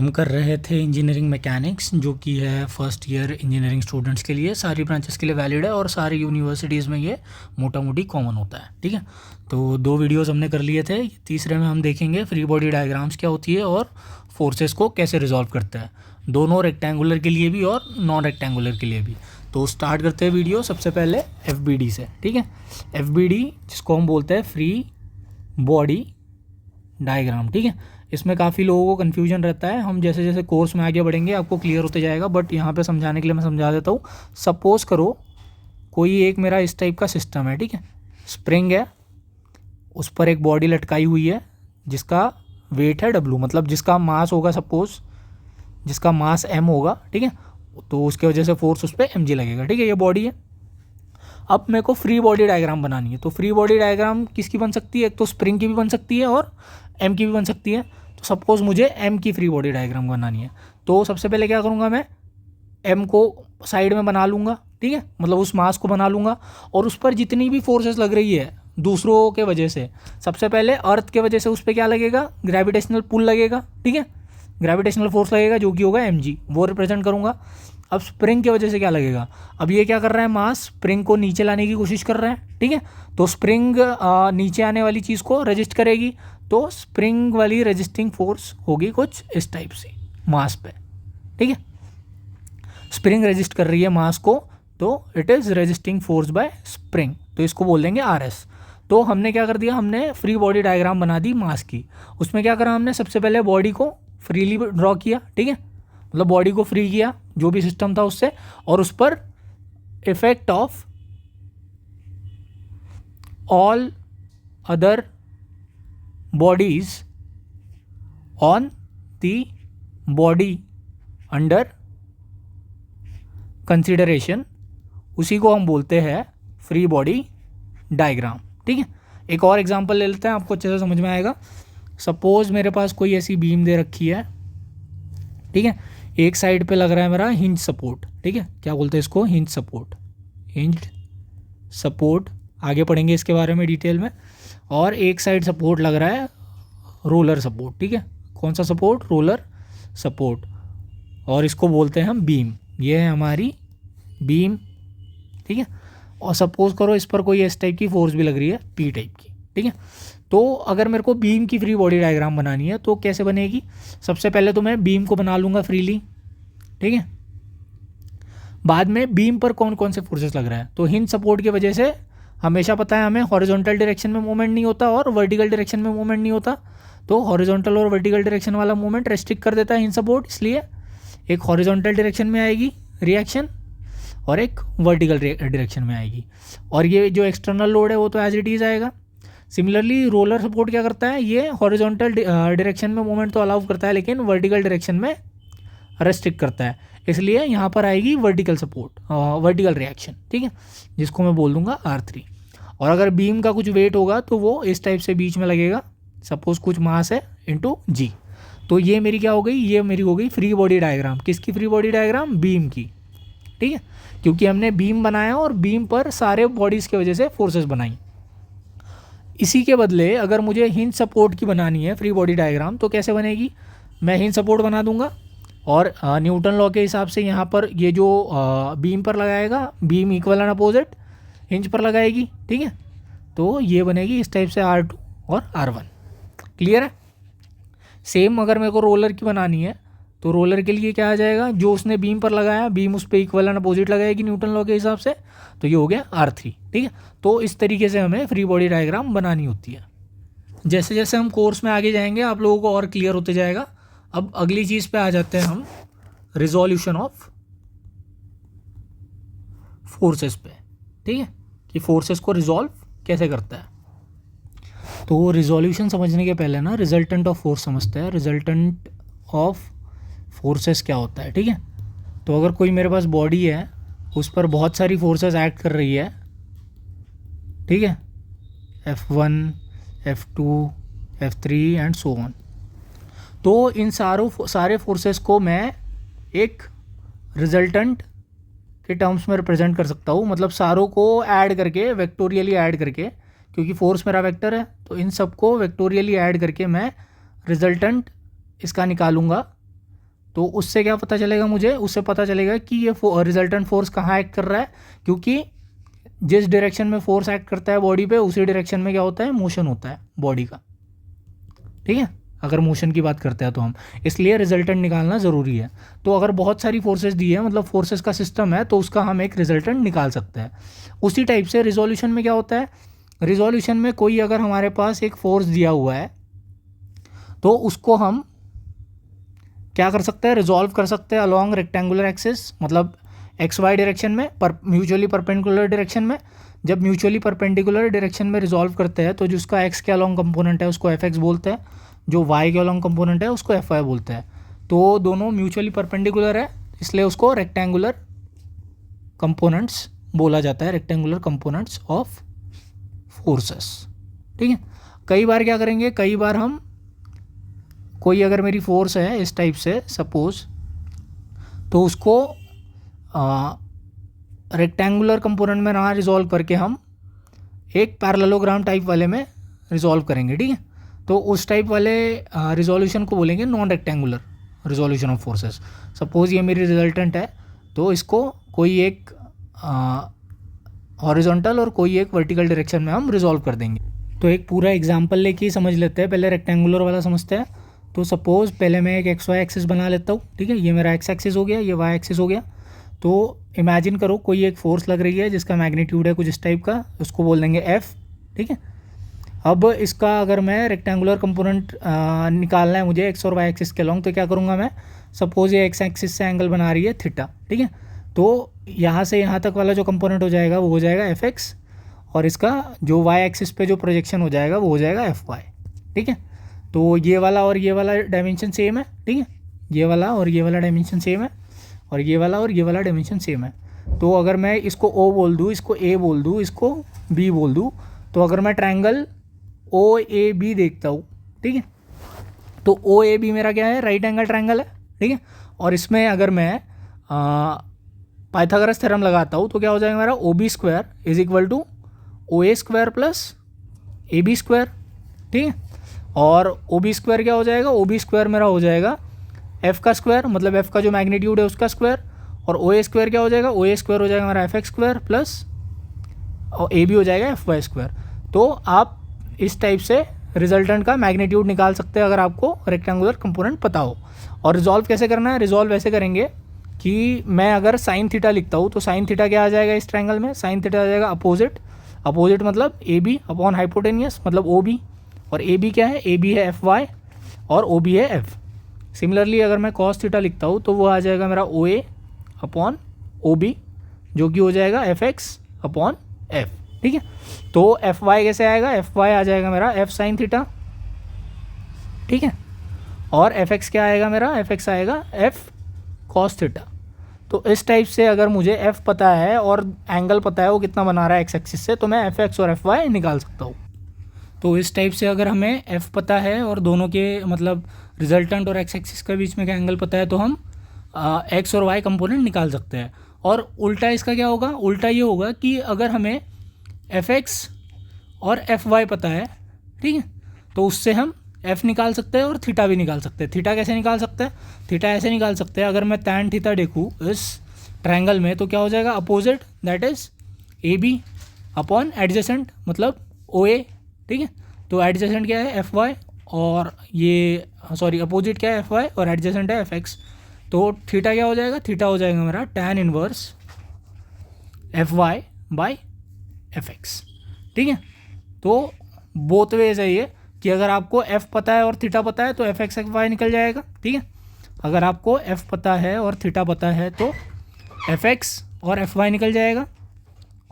हम कर रहे थे इंजीनियरिंग मैकेनिक्स, जो कि है फर्स्ट ईयर इंजीनियरिंग स्टूडेंट्स के लिए, सारी ब्रांचेस के लिए वैलिड है और सारी यूनिवर्सिटीज़ में ये मोटा मोटी कॉमन होता है। ठीक है, तो 2 वीडियोस हमने कर लिए थे। तीसरे में हम देखेंगे फ्री बॉडी डायग्राम्स क्या होती है और फोर्सेस को कैसे रिजॉल्व करता है, दोनों रेक्टेंगुलर के लिए भी और नॉन रेक्टेंगुलर के लिए भी। तो स्टार्ट करते हैं वीडियो सबसे पहले FBD से। ठीक है, FBD जिसको हम बोलते हैं फ्री बॉडी डायग्राम। ठीक है, इसमें काफ़ी लोगों को कन्फ्यूजन रहता है। हम जैसे जैसे कोर्स में आगे बढ़ेंगे आपको क्लियर होते जाएगा, बट यहाँ पे समझाने के लिए मैं समझा देता हूँ। सपोज़ करो कोई एक मेरा इस टाइप का सिस्टम है। ठीक है, स्प्रिंग है, उस पर एक बॉडी लटकाई हुई है जिसका वेट है W, मतलब जिसका मास होगा, सपोज जिसका मास M होगा। ठीक है, तो उसके वजह से फोर्स उस पर mg लगेगा। ठीक है, ये बॉडी है। अब मेरे को फ्री बॉडी डायग्राम बनानी है, तो फ्री बॉडी डायग्राम किसकी बन सकती है? एक तो स्प्रिंग की भी बन सकती है और M की भी बन सकती है। तो सपोज़ मुझे M की फ्री बॉडी डायग्राम बनानी है, तो सबसे पहले क्या करूँगा, मैं M को साइड में बना लूँगा। ठीक है, मतलब उस मास को बना लूँगा और उस पर जितनी भी फोर्सेस लग रही है दूसरों के वजह से, सबसे पहले अर्थ के वजह से उस पर क्या लगेगा, ग्रेविटेशनल पुल लगेगा। ठीक है, ग्रेविटेशनल फोर्स लगेगा जो कि होगा mg, वो रिप्रेजेंट करूँगा। अब स्प्रिंग की वजह से क्या लगेगा, अब ये क्या कर रहा है, मास स्प्रिंग को नीचे लाने की कोशिश कर रहा है। ठीक है, तो स्प्रिंग नीचे आने वाली चीज़ को रेजिस्ट करेगी, तो स्प्रिंग वाली रेजिस्टिंग फोर्स होगी कुछ इस टाइप से मास पे। ठीक है, स्प्रिंग रेजिस्ट कर रही है मास को, तो it is resisting force by spring, तो इसको बोल देंगे RS। तो हमने क्या कर दिया, हमने फ्री बॉडी डायग्राम बना दी मास की। उसमें क्या करा हमने, सबसे पहले बॉडी को फ्रीली ड्रॉ किया। ठीक है, मतलब बॉडी को फ्री किया जो भी सिस्टम था उससे, और उस पर effect of all other bodies on the body under consideration, उसी को हम बोलते हैं फ्री बॉडी डायग्राम। ठीक है, एक और एग्जांपल ले लेते हैं, आपको अच्छे से समझ में आएगा। सपोज मेरे पास कोई ऐसी बीम दे रखी है। ठीक है, एक साइड पे लग रहा है मेरा हिंज सपोर्ट। ठीक है, क्या बोलते हैं इसको, हिंज सपोर्ट, हिंज सपोर्ट, आगे पढ़ेंगे इसके बारे में डिटेल में। और एक साइड सपोर्ट लग रहा है रोलर सपोर्ट। ठीक है, कौन सा सपोर्ट, रोलर सपोर्ट, और इसको बोलते हैं हम बीम। ये है हमारी बीम। ठीक है, और सपोज करो इस पर कोई इस टाइप की फोर्स भी लग रही है, P टाइप की। ठीक है, तो अगर मेरे को बीम की फ्री बॉडी डायग्राम बनानी है तो कैसे बनेगी, सबसे पहले तो मैं बीम को बना लूँगा फ्रीली। ठीक है, बाद में बीम पर कौन कौन से फोर्सेस लग रहा है, तो हिंज सपोर्ट की वजह से हमेशा पता है हमें हॉरिजॉन्टल डायरेक्शन में मूवमेंट नहीं होता और वर्टिकल डायरेक्शन में मूवमेंट नहीं होता। तो हॉरिजॉन्टल और वर्टिकल डायरेक्शन वाला मूवमेंट रेस्ट्रिक्ट कर देता है हिंज सपोर्ट, इसलिए एक हॉरिजॉन्टल डायरेक्शन में आएगी रिएक्शन और एक वर्टिकल डायरेक्शन में आएगी, और ये जो एक्सटर्नल लोड है वो तो एज इट इज़ आएगा। सिमिलरली रोलर सपोर्ट क्या करता है, ये हॉरिजॉन्टल डायरेक्शन में मूवमेंट तो अलाउ करता है लेकिन वर्टिकल डायरेक्शन में रेस्ट्रिक्ट करता है, इसलिए यहाँ पर आएगी वर्टिकल सपोर्ट, वर्टिकल रिएक्शन। ठीक है, जिसको मैं बोल दूंगा R3। और अगर बीम का कुछ वेट होगा तो वो इस टाइप से बीच में लगेगा, सपोज कुछ मास है इंटू G। तो ये मेरी क्या हो गई, ये मेरी हो गई फ्री बॉडी डायग्राम। किसकी फ्री बॉडी डायग्राम, बीम की। ठीक है, क्योंकि हमने बीम बनाया और बीम पर सारे बॉडीज़ की वजह से फोर्सेस बनाई। इसी के बदले अगर मुझे हिंज सपोर्ट की बनानी है फ्री बॉडी डायग्राम, तो कैसे बनेगी, मैं हिंज सपोर्ट बना दूंगा और न्यूटन लॉ के हिसाब से यहाँ पर ये जो बीम पर लगाएगा, beam equal and opposite hinge पर लगाएगी। ठीक है, तो ये बनेगी इस टाइप से R2 और R1। क्लियर है। सेम अगर मेरे को रोलर की बनानी है तो रोलर के लिए क्या आ जाएगा, जो उसने बीम पर लगाया, बीम उस पर इक्वल एंड अपोजिट लगाएगी न्यूटन लॉ के हिसाब से, तो ये हो गया R3। ठीक है, तो इस तरीके से हमें फ्री बॉडी डायग्राम बनानी होती है। जैसे जैसे हम कोर्स में आगे जाएंगे आप लोगों को और क्लियर होते जाएगा। अब अगली चीज़ पे आ जाते हैं हम, रिजोल्यूशन ऑफ फोर्सेस पे। ठीक है, कि फोर्सेस को रिजॉल्व कैसे करता है। तो रिजोल्यूशन समझने के पहले ना रिजल्टेंट ऑफ फोर्स समझते हैं। रिजल्टेंट ऑफ फोर्सेस क्या होता है। ठीक है, तो अगर कोई मेरे पास बॉडी है, उस पर बहुत सारी फोर्सेस एक्ट कर रही है। ठीक है, F1, F2, F3 and so on. तो इन सारे फोर्सेस को मैं एक रिजल्टेंट के टर्म्स में रिप्रेजेंट कर सकता हूँ, मतलब सारों को ऐड करके, वेक्टोरियली ऐड करके, क्योंकि फोर्स मेरा वेक्टर है, तो इन सबको वेक्टोरियली ऐड करके मैं रिजल्टेंट इसका निकालूंगा तो उससे क्या पता चलेगा मुझे, उससे पता चलेगा कि ये रिजल्टेंट फोर्स कहाँ एक्ट कर रहा है, क्योंकि जिस डायरेक्शन में फोर्स एक्ट करता है बॉडी पे उसी डायरेक्शन में क्या होता है, मोशन होता है बॉडी का, ठीक है, अगर मोशन की बात करते हैं तो हम, इसलिए रिजल्टेंट निकालना ज़रूरी है। तो अगर बहुत सारी फोर्सेस दी है, मतलब फोर्सेस का सिस्टम है, तो उसका हम एक रिजल्टेंट निकाल सकते हैं। उसी टाइप से रिजोल्यूशन में क्या होता है, रिजोल्यूशन में कोई अगर हमारे पास एक फोर्स दिया हुआ है तो उसको हम क्या कर सकते हैं, रिजॉल्व कर सकते हैं अलॉन्ग रेक्टेंगुलर एक्सिस, मतलब एक्स वाई डायरेक्शन में, म्यूचुअली परपेंडिकुलर डायरेक्शन में। जब म्यूचुअली परपेंडिकुलर डायरेक्शन में रिजॉल्व करते हैं तो जिसका एक्स के अलॉन्ग कंपोनेंट है उसको एफ एक्स बोलते हैं, जो वाई के अलॉन्ग कंपोनेंट है उसको एफ वाई बोलते हैं। तो दोनों म्यूचुअली परपेंडिकुलर है, इसलिए उसको रेक्टेंगुलर कंपोनेंट्स बोला जाता है, रेक्टेंगुलर कंपोनेंट्स ऑफ फोर्सेस, ठीक है। कई बार क्या करेंगे, कई बार हम कोई अगर मेरी फोर्स है इस टाइप से सपोज, तो उसको रेक्टेंगुलर कंपोनेंट में ना रिजॉल्व करके हम एक पैरेललोग्राम टाइप वाले में रिजॉल्व करेंगे, ठीक है। तो उस टाइप वाले रिजोल्यूशन को बोलेंगे non rectangular resolution of forces. Suppose ये मेरी रिजल्टेंट है, तो इसको कोई एक हॉरिजॉन्टल और कोई एक वर्टिकल डायरेक्शन में हम रिजॉल्व कर देंगे। तो एक पूरा एग्जांपल लेके समझ लेते हैं, पहले रेक्टेंगुलर वाला समझते हैं। तो सपोज पहले मैं एक एक्स वाई एक्सिस बना लेता हूँ, ठीक है, ये मेरा एक्स एक्सिस हो गया, ये वाई एक्सिस हो गया। तो इमेजिन करो कोई एक फोर्स लग रही है जिसका मैग्नीट्यूड है कुछ इस टाइप का, उसको बोल देंगे एफ, ठीक है। अब इसका अगर मैं रेक्टेंगुलर कंपोनेंट निकालना है मुझे एक्स और वाई एक्सिस के लॉन्ग, तो क्या करूँगा मैं, सपोज ये एक्स एक्सिस से एंगल बना रही है थीटा, ठीक है। तो यहाँ से यहाँ तक वाला जो कंपोनेंट हो जाएगा वो हो जाएगा एफ एक्स, और इसका जो वाई एक्सिस पे जो प्रोजेक्शन हो जाएगा वो हो जाएगा एफ वाई, ठीक है। तो ये वाला और ये वाला डायमेंशन सेम है, ठीक है, ये वाला और ये वाला डायमेंशन सेम है, और ये वाला और ये वाला डायमेंशन सेम है। तो अगर मैं इसको ओ बोल दूँ, इसको ए बोल दूँ, इसको बी बोल दूँ, तो अगर मैं ट्रायंगल ओ ए बी देखता हूँ, ठीक है, तो ओ ए बी मेरा क्या है, राइट एंगल ट्रायंगल है, ठीक है। और इसमें अगर मैं पाइथागोरस थ्योरम लगाता हूँ तो क्या हो जाएगा मेरा, O B square is equal to O A square plus A B square, ठीक है। और ओ बी स्क्वायर क्या हो जाएगा, ओ बी स्क्वायर मेरा हो जाएगा एफ का स्क्वायर, मतलब एफ का जो मैग्नीट्यूड है उसका स्क्वायर, और ओ ए स्क्वायर क्या हो जाएगा, ओ ए स्क्वायर हो जाएगा हमारा एफ एक्स स्क्वायर प्लस और ए बी हो जाएगा एफ वाई स्क्वायर। तो आप इस टाइप से रिजल्टेंट का मैग्नीट्यूड निकाल सकते हैं अगर आपको रेक्टेंगुलर कंपोनेंट पता हो। और रिजॉल्व कैसे करना है, रिजॉल्व ऐसे करेंगे कि मैं अगर साइन थीटा लिखता हूँ तो साइन थीटा क्या आ जाएगा इस ट्रायंगल में, साइन थीटा आ जाएगा अपोजिट, अपोजिट मतलब ए बी अपॉन हाइपोटेनियस मतलब ओ बी, और ए बी क्या है, ए बी है एफ वाई और ओ बी है एफ। सिमिलरली अगर मैं कॉस थीटा लिखता हूँ तो वो आ जाएगा मेरा ओ ए अपॉन ओ बी, जो कि हो जाएगा एफ एक्स अपॉन एफ, ठीक है। तो एफ वाई कैसे आएगा, एफ वाई आ जाएगा मेरा एफ साइन थीटा, ठीक है, और एफ एक्स क्या आएगा मेरा, एफ एक्स आएगा एफ कॉस थीटा। तो इस टाइप से अगर मुझे एफ पता है और एंगल पता है वो कितना बना रहा है एक्स एक्सिस से, तो मैं एफ एक्स और एफ वाई निकाल सकता हूँ। तो इस टाइप से अगर हमें एफ पता है और दोनों के मतलब रिजल्टेंट और एक्स एक्सिस के बीच में का एंगल पता है, तो हम एक्स और वाई कंपोनेंट निकाल सकते हैं। और उल्टा इसका क्या होगा, उल्टा ये होगा कि अगर हमें एफ एक्स और एफ वाई पता है, ठीक है, तो उससे हम एफ निकाल सकते हैं और थीटा भी निकाल सकते हैं। थीटा कैसे निकाल सकते हैं, थीटा ऐसे निकाल सकते हैं, अगर मैं टैन थीटा देखूँ इस ट्रायंगल में तो क्या हो जाएगा, opposite that is A B upon adjacent मतलब ओ ए, ठीक है। तो एडजेसेंट क्या है एफ वाई, और ये सॉरी अपोजिट क्या है एफ वाई, और एडजेसेंट है एफ एक्स। तो थीटा क्या हो जाएगा, थीटा हो जाएगा मेरा tan inverse F Y by F X, ठीक है। तो बोथ वेज है ये कि अगर आपको एफ पता है और थीटा पता है तो एफ एक्स एफ वाई निकल जाएगा, ठीक है। अगर आपको एफ पता है और थीटा पता है तो एफ एक्स और एफ वाई निकल जाएगा,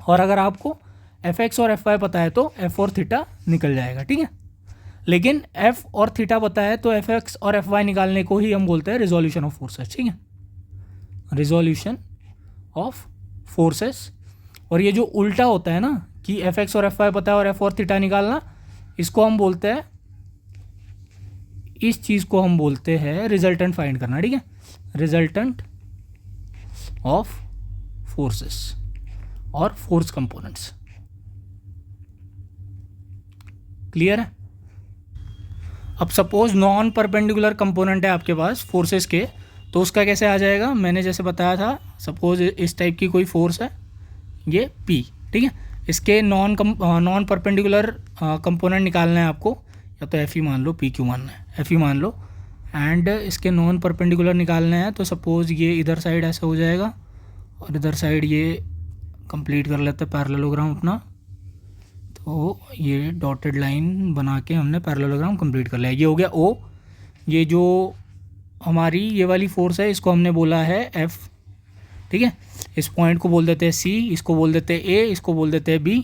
और अगर आपको एफ एक्स और एफ वाई पता है तो एफ और थीटा निकल जाएगा, ठीक है। लेकिन एफ और थीटा पता है तो एफ एक्स और एफ वाई निकालने को ही हम बोलते हैं रिजोल्यूशन ऑफ फोर्सेस, ठीक है, रिजोल्यूशन ऑफ फोर्सेस। और ये जो उल्टा होता है ना कि एफ एक्स और एफ वाई पता है और एफ और थीटा निकालना, इसको हम बोलते हैं, इस चीज़ को हम बोलते हैं रिजल्टेंट फाइंड करना, ठीक है, रिजल्टेंट ऑफ फोर्सेस और फोर्स कंपोनेंट्स। क्लियर है। अब सपोज नॉन परपेंडिकुलर कंपोनेंट है आपके पास फोर्सेस के, तो उसका कैसे आ जाएगा, मैंने जैसे बताया था, सपोज इस टाइप की कोई फोर्स है ये P, ठीक है। इसके नॉन परपेंडिकुलर कंपोनेंट निकालना है आपको, या तो F ही मान लो, P क्यों मानना है, F ही मान लो। एंड इसके नॉन परपेंडिकुलर निकालना है, तो सपोज़ ये इधर साइड ऐसा हो जाएगा और इधर साइड ये कंप्लीट कर लेते हैं पैरेललोग्राम अपना। तो ये डॉटेड लाइन बना के हमने पैरेललोग्राम कंप्लीट कर लिया। ये हो गया O। ये जो हमारी ये वाली फोर्स है इसको हमने बोला है F, ठीक है। इस पॉइंट को बोल देते हैं C, इसको बोल देते हैं A, इसको बोल देते हैं B।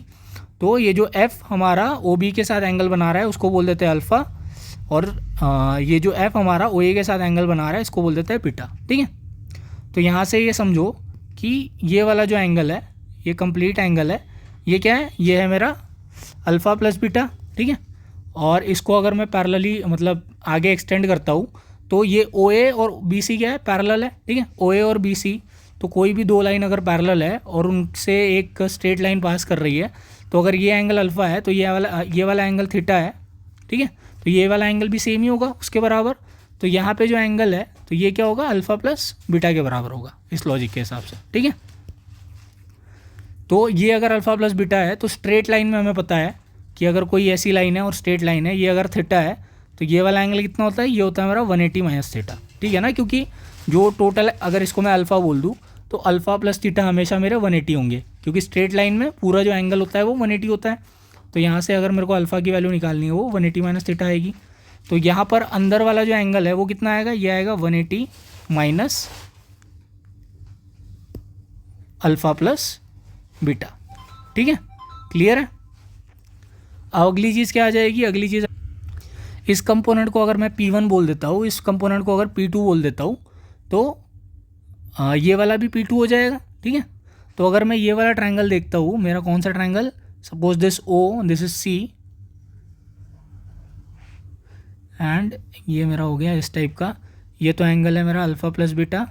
तो ये जो F हमारा OB के साथ एंगल बना रहा है उसको बोल देते हैं अल्फ़ा, और ये जो F हमारा OA के साथ एंगल बना रहा है इसको बोल देते हैं बीटा, ठीक है। तो यहाँ से ये समझो कि ये वाला जो एंगल है ये कंप्लीट एंगल है, ये क्या है, ये है मेरा अल्फ़ा प्लस बीटा, ठीक है। और इसको अगर मैं पैरेलली मतलब आगे एक्सटेंड करता हूँ तो ये OA और BC क्या है, पैरेलल है, ठीक है। OA और BC, तो कोई भी दो लाइन अगर पैरेलल है और उनसे एक स्ट्रेट लाइन पास कर रही है, तो अगर ये एंगल अल्फ़ा है तो ये वाला एंगल थीटा है, ठीक है। तो ये वाला एंगल भी सेम ही होगा उसके बराबर। तो यहाँ पे जो एंगल है तो ये क्या होगा, अल्फ़ा प्लस बीटा के बराबर होगा इस लॉजिक के हिसाब से, ठीक है। तो ये अगर अल्फ़ा प्लस बीटा है तो स्ट्रेट लाइन में हमें पता है कि अगर कोई ऐसी लाइन है और स्ट्रेट लाइन है, ये अगर थीटा है तो ये वाला एंगल कितना होता है, ये होता है मेरा 180 माइनस थीटा, ठीक है ना। क्योंकि जो टोटल अगर इसको मैं अल्फ़ा बोल दूँ तो अल्फ़ा प्लस थीटा हमेशा मेरे 180 होंगे, क्योंकि स्ट्रेट लाइन में पूरा जो एंगल होता है वो 180 होता है। तो यहाँ से अगर मेरे को अल्फ़ा की वैल्यू निकालनी है वो 180 माइनस थीटा आएगी। तो यहाँ पर अंदर वाला जो एंगल है वो कितना आएगा, ये आएगा 180 माइनस अल्फ़ा प्लस बीटा, ठीक है। क्लियर है। अब अगली चीज़ क्या आ जाएगी, अगली चीज़ इस कंपोनेंट को अगर मैं P1 बोल देता हूँ, इस कंपोनेंट को अगर P2 बोल देता हूँ, तो ये वाला भी P2 हो जाएगा, ठीक है। तो अगर मैं ये वाला ट्रायंगल देखता हूँ, मेरा कौन सा triangle, suppose this O, this is C, and ये मेरा हो गया इस टाइप का। ये तो एंगल है मेरा अल्फ़ा प्लस बीटा,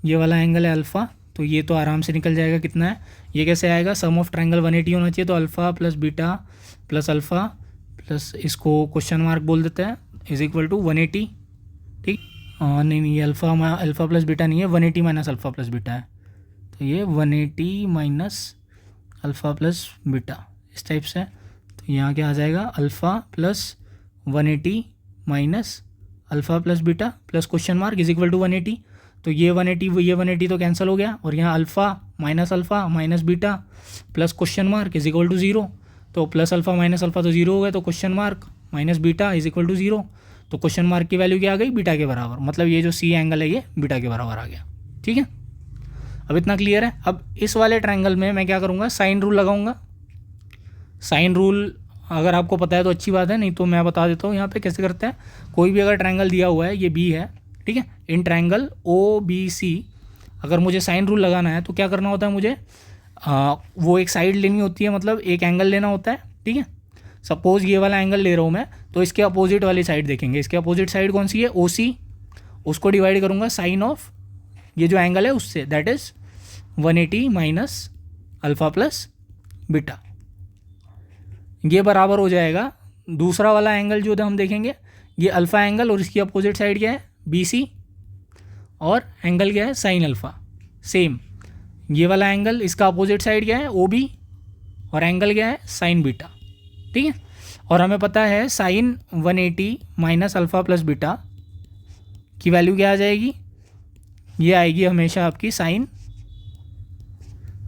ये वाला एंगल है अल्फ़ा, तो ये तो आराम से निकल जाएगा कितना है, ये कैसे आएगा, सम ऑफ ट्रायंगल 180 होना चाहिए। तो alpha plus beta plus alpha plus इसको क्वेश्चन मार्क बोल देते हैं इज इक्वल टू 180, ठीक। नहीं ये अल्फ़ा प्लस बीटा नहीं है, 180 माइनस अल्फ़ा प्लस बीटा है। तो ये 180 माइनस अल्फ़ा प्लस बीटा इस टाइप से। तो यहाँ क्या आ जाएगा, alpha plus 180 minus alpha plus beta plus question mark is equal to 180। तो ये 180 तो कैंसिल हो गया, और यहाँ alpha minus beta plus question mark is equal to 0। तो प्लस अल्फ़ा माइनस अल्फ़ा तो 0 हो गया, तो question mark minus beta is equal to 0। तो क्वेश्चन मार्क की वैल्यू क्या आ गई, बीटा के बराबर, मतलब ये जो C एंगल है ये बीटा के बराबर आ गया, ठीक है। अब इतना क्लियर है। अब इस वाले ट्रायंगल में मैं क्या करूँगा, साइन रूल लगाऊंगा। साइन रूल अगर आपको पता है तो अच्छी बात है, नहीं तो मैं बता देता हूँ यहाँ पे कैसे करते हैं। कोई भी अगर ट्रायंगल दिया हुआ है, ये B है, ठीक है, इन ट्रायंगल OBC अगर मुझे साइन रूल लगाना है तो क्या करना होता है, मुझे वो एक साइड लेनी होती है, मतलब एक एंगल लेना होता है, ठीक है। सपोज ये वाला एंगल ले रहा हूँ मैं, तो इसके अपोजिट वाली साइड देखेंगे। इसके अपोजिट साइड कौन सी है, OC, उसको डिवाइड करूँगा साइन ऑफ ये जो एंगल है उससे, that is 180 minus alpha plus beta, ये बराबर हो जाएगा दूसरा वाला एंगल जो हम देखेंगे, ये अल्फ़ा एंगल और इसकी अपोजिट साइड क्या है BC, और एंगल क्या है साइन अल्फ़ा, सेम ये वाला एंगल, इसका अपोजिट साइड क्या है OB, और एंगल क्या है साइन बीटा, ठीक है। और हमें पता है sine 180 minus alpha plus beta की वैल्यू क्या आ जाएगी, ये आएगी हमेशा आपकी साइन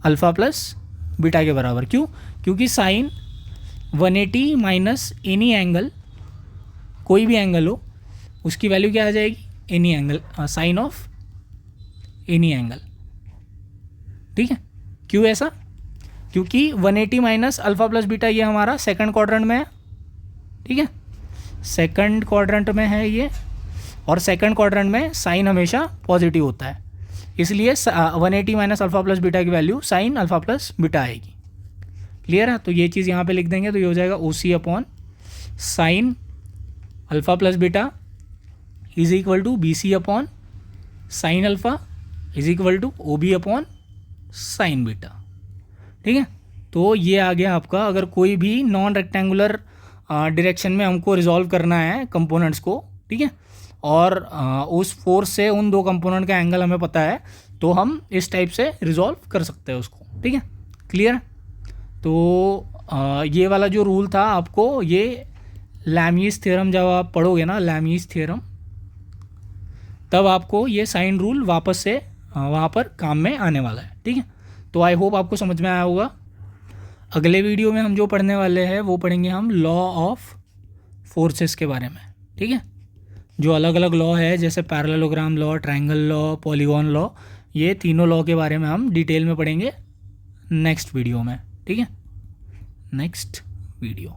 अल्फ़ा प्लस बीटा के बराबर। क्यों, क्योंकि साइन 180 माइनस एनी एंगल, कोई भी एंगल हो उसकी वैल्यू क्या आ जाएगी, any angle, sine of any angle, ठीक है। क्यों ऐसा, क्योंकि 180 माइनस अल्फ़ा प्लस बीटा ये हमारा सेकंड क्वाड्रेंट में है, ठीक है, सेकंड क्वाड्रेंट में है ये, और सेकंड क्वाड्रेंट में साइन हमेशा पॉजिटिव होता है, इसलिए 180 माइनस अल्फ़ा प्लस बीटा की value sign alpha plus beta आएगी। क्लियर है। तो ये चीज़ यहाँ पे लिख देंगे, तो ये हो जाएगा OC upon sine alpha plus beta is equal to BC upon sine alpha is equal to OB upon sine beta, ठीक है। तो ये आ गया आपका, अगर कोई भी नॉन रेक्टेंगुलर डायरेक्शन में हमको रिजॉल्व करना है कंपोनेंट्स को, ठीक है, और उस फोर्स से उन दो कंपोनेंट का एंगल हमें पता है, तो हम इस टाइप से रिजॉल्व कर सकते हैं उसको। ठीक है, क्लियर है? तो ये वाला जो रूल था आपको, ये लैमीज थ्योरम जब आप पढ़ोगे ना, लैमीज थ्योरम, तब आपको ये साइन रूल वापस से वहाँ पर काम में आने वाला है। ठीक है, तो आई होप आपको समझ में आया होगा। अगले वीडियो में हम जो पढ़ने वाले हैं वो पढ़ेंगे हम लॉ ऑफ फोर्सेस के बारे में। ठीक है, जो अलग अलग लॉ है जैसे parallelogram law, triangle law, polygon law, ये तीनों लॉ के बारे में हम डिटेल में पढ़ेंगे नेक्स्ट वीडियो में। ठीक है, नेक्स्ट वीडियो।